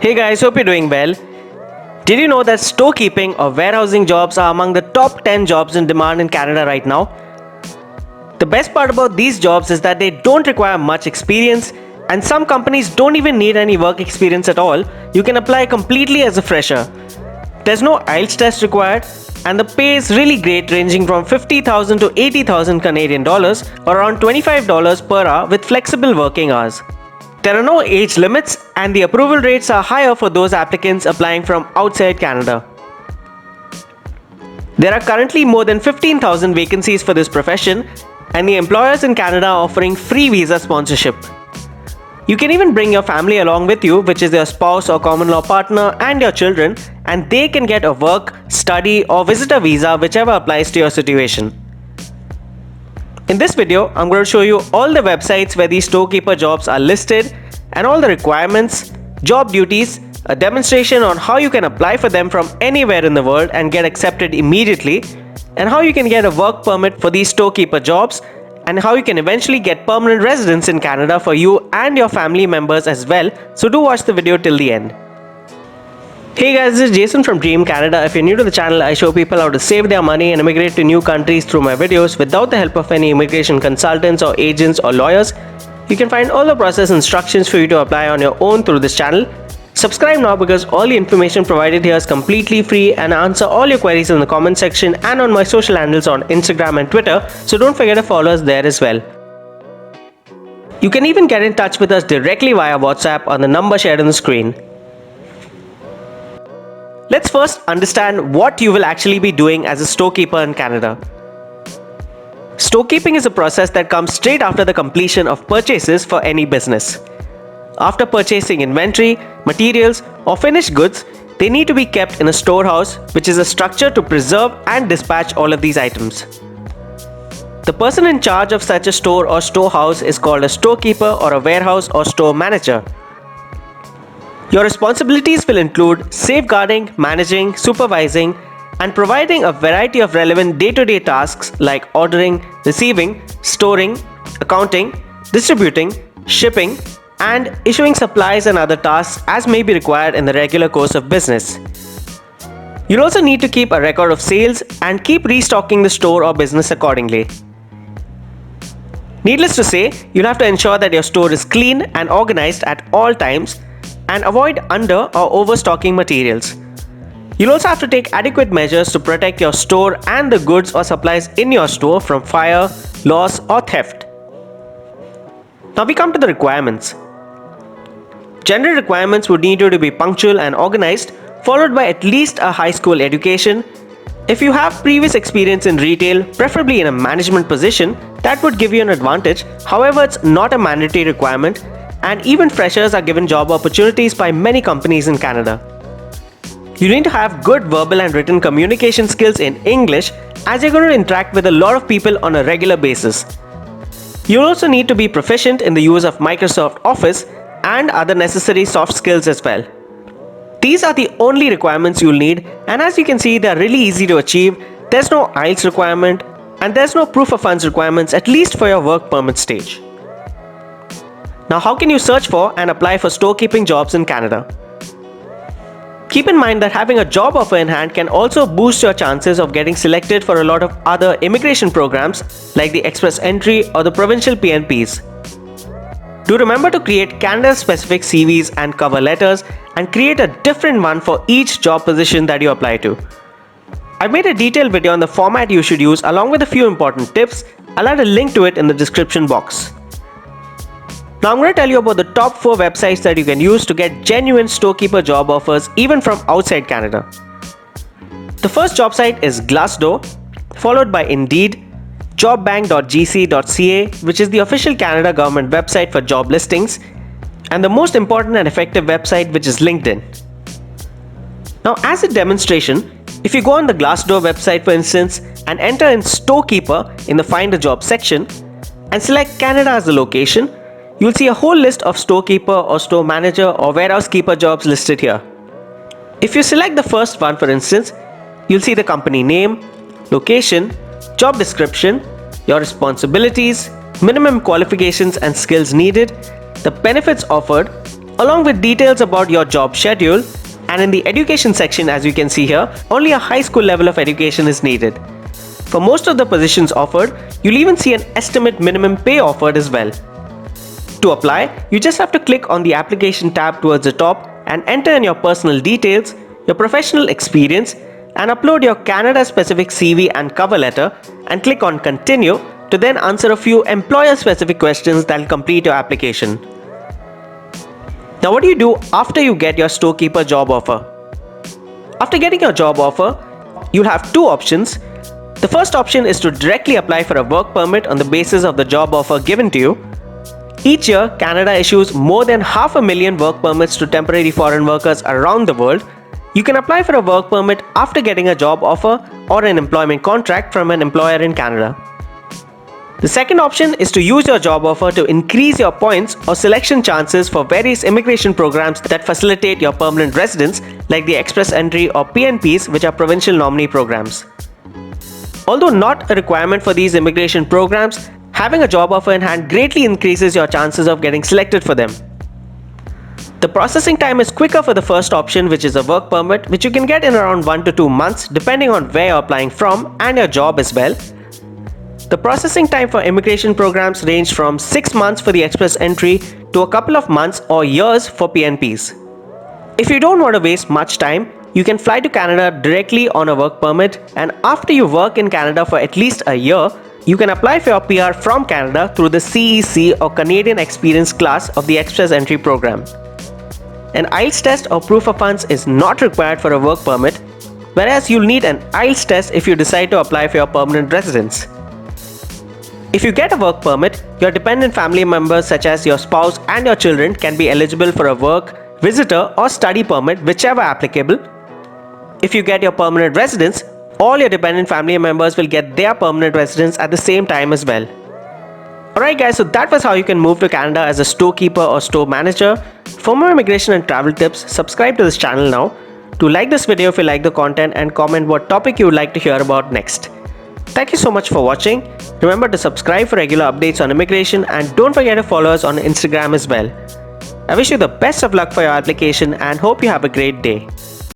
Hey guys, hope you're doing well. Did you know that storekeeping or warehousing jobs are among the top 10 jobs in demand in Canada right now? The best part about these jobs is that they don't require much experience, and some companies don't even need any work experience at all. You can apply completely as a fresher. There's no IELTS test required, and the pay is really great, ranging from 50,000 to 80,000 Canadian dollars or around $25 per hour with flexible working hours. There are no age limits, and the approval rates are higher for those applicants applying from outside Canada. There are currently more than 15,000 vacancies for this profession, and the employers in Canada are offering free visa sponsorship. You can even bring your family along with you, which is your spouse or common law partner and your children, and they can get a work, study, or visitor visa, whichever applies to your situation. In this video, I'm going to show you all the websites where these storekeeper jobs are listed and all the requirements, job duties, a demonstration on how you can apply for them from anywhere in the world and get accepted immediately, and how you can get a work permit for these storekeeper jobs, and how you can eventually get permanent residence in Canada for you and your family members as well. So do watch the video till the end. Hey guys, this is Jason from Dream Canada. If you're new to the channel, I show people how to save their money and immigrate to new countries through my videos without the help of any immigration consultants or agents or lawyers. You can find all the process instructions for you to apply on your own through this channel. Subscribe now because all the information provided here is completely free, and I answer all your queries in the comment section and on my social handles on Instagram and Twitter, so don't forget to follow us there as well. You can even get in touch with us directly via WhatsApp on the number shared on the screen. Let's first understand what you will actually be doing as a storekeeper in Canada. Storekeeping is a process that comes straight after the completion of purchases for any business. After purchasing inventory, materials, or finished goods, they need to be kept in a storehouse, which is a structure to preserve and dispatch all of these items. The person in charge of such a store or storehouse is called a storekeeper or a warehouse or store manager. Your responsibilities will include safeguarding, managing, supervising, and providing a variety of relevant day-to-day tasks like ordering, receiving, storing, accounting, distributing, shipping, and issuing supplies and other tasks as may be required in the regular course of business. You'll also need to keep a record of sales and keep restocking the store or business accordingly. Needless to say, you'll have to ensure that your store is clean and organized at all times, and avoid under or overstocking materials. You'll also have to take adequate measures to protect your store and the goods or supplies in your store from fire, loss, or theft. Now we come to the requirements. General requirements would need you to be punctual and organized, followed by at least a high school education. If you have previous experience in retail, preferably in a management position, that would give you an advantage. However, it's not a mandatory requirement, and even freshers are given job opportunities by many companies in Canada. You need to have good verbal and written communication skills in English, as you're going to interact with a lot of people on a regular basis. You'll also need to be proficient in the use of Microsoft Office and other necessary soft skills as well. These are the only requirements you'll need, and as you can see, they're really easy to achieve. There's no IELTS requirement, and there's no proof of funds requirements, at least for your work permit stage. Now, how can you search for and apply for storekeeping jobs in Canada? Keep in mind that having a job offer in hand can also boost your chances of getting selected for a lot of other immigration programs like the Express Entry or the provincial PNPs. Do remember to create Canada-specific CVs and cover letters, and create a different one for each job position that you apply to. I made a detailed video on the format you should use along with a few important tips. I'll add a link to it in the description box. Now I'm going to tell you about the top 4 websites that you can use to get genuine storekeeper job offers even from outside Canada. The first job site is Glassdoor, followed by Indeed, jobbank.gc.ca, which is the official Canada government website for job listings, and the most important and effective website, which is LinkedIn. Now, as a demonstration, if you go on the Glassdoor website for instance and enter in storekeeper in the find a job section and select Canada as the location, you'll see a whole list of storekeeper or store manager or warehouse keeper jobs listed here. If you select the first one for instance, you'll see the company name, location, job description, your responsibilities, minimum qualifications and skills needed, the benefits offered, along with details about your job schedule. And in the education section, as you can see here, only a high school level of education is needed. For most of the positions offered, you'll even see an estimate minimum pay offered as well. To apply, you just have to click on the application tab towards the top and enter in your personal details, your professional experience, and upload your Canada-specific CV and cover letter, and click on continue to then answer a few employer-specific questions that will complete your application. Now what do you do after you get your Storekeeper job offer? After getting your job offer, you'll have two options. The first option is to directly apply for a work permit on the basis of the job offer given to you. Each year, Canada issues more than 500,000 work permits to temporary foreign workers around the world. You can apply for a work permit after getting a job offer or an employment contract from an employer in Canada. The second option is to use your job offer to increase your points or selection chances for various immigration programs that facilitate your permanent residence, like the Express Entry or PNPs, which are provincial nominee programs. Although not a requirement for these immigration programs, having a job offer in hand greatly increases your chances of getting selected for them. The processing time is quicker for the first option, which is a work permit, which you can get in around 1 to 2 months depending on where you're applying from and your job as well. The processing time for immigration programs range from 6 months for the Express Entry to a couple of months or years for PNPs. If you don't want to waste much time, you can fly to Canada directly on a work permit, and after you work in Canada for at least a year, you can apply for your PR from Canada through the CEC or Canadian Experience class of the Express Entry program. An IELTS test or proof of funds is not required for a work permit, whereas you'll need an IELTS test if you decide to apply for your permanent residence. If you get a work permit, your dependent family members such as your spouse and your children can be eligible for a work, visitor or study permit, whichever applicable. If you get your permanent residence, all your dependent family members will get their permanent residence at the same time as well. Alright guys, so that was how you can move to Canada as a storekeeper or store manager. For more immigration and travel tips, subscribe to this channel now. Do like this video if you like the content and comment what topic you would like to hear about next. Thank you so much for watching. Remember to subscribe for regular updates on immigration and don't forget to follow us on Instagram as well. I wish you the best of luck for your application and hope you have a great day.